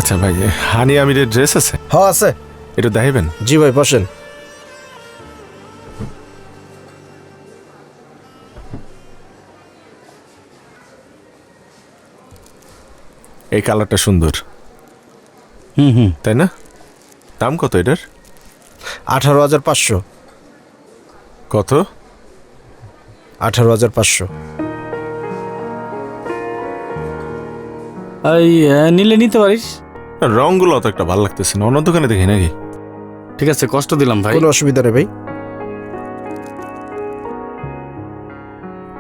আচ্ছা ভাই, হানি আমিরের ড্রেস আছে? হ্যাঁ আছে। একটু দেখাইবেন? জি ভাই, বসেন। এই কালারটা সুন্দর, তাই না? দাম কত এটার? 18,500। কত? 18,500। নিলে নিতে পারিস। রংগুলো অত একটা ভালো লাগতেছে না, অন্য দোকানে দেখি নাকি? ঠিক আছে, কষ্ট দিলাম ভাই। কোনো অসুবিধা নেই ভাই।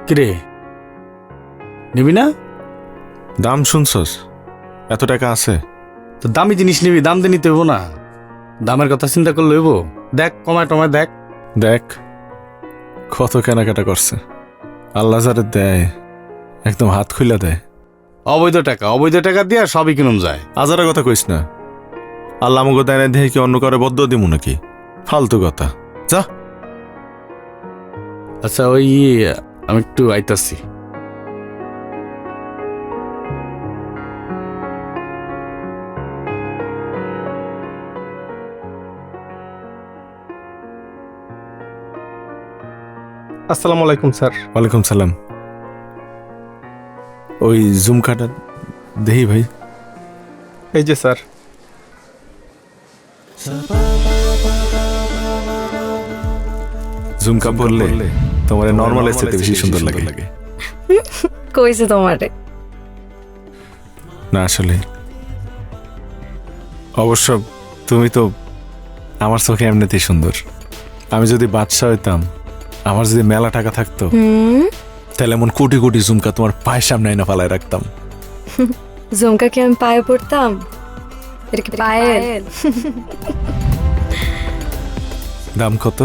কিরে, নিবি না? দাম শুনছস? এত টাকা আছে? তো দামি জিনিস নিবি, দাম দিয়ে নিতে হবো না? দামের কথা চিন্তা করলে হইব? দেখ, কমায় টমায় দেখ। দেখ কত কেনাকাটা করছে, আল্লাহ যারে দেয় একদম হাত খুইলা দেয়। অবৈধ টাকা দিয়ে সবই কিনুম যায়। আজারা কথা কইস না, আল্লাহ আমাকে দেয় না দেখে কি অন্য কারো বদ্ধ দিমু নাকি? ফালতু কথা, যা। আচ্ছা, আমি একটু আইতাছি। আসসালামু আলাইকুম স্যার। ওয়ালাইকুম সালাম। ওই ঝুমকাটা দেহি ভাই। এই যে স্যার। ঝুমকা পরলে তোমার নর্মাল এর বেশি সুন্দর লাগে। কইছে তোমারে? না আসলে অবশ্য তুমি তো আমার চোখে এমনিতেই সুন্দর। আমি যদি বাদশা হইতাম, আমার যদি মেলা টাকা থাকতো, তাহলে এমন কোটি কোটি ঝুমকা তোমার পায়ের সামনে আইনা ফালায় রাখতাম। ঝুমকা কি আমি পায়ে পড়তাম? এটা কি পায়েল? দাম কত?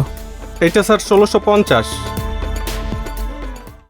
এইটা স্যার 1650।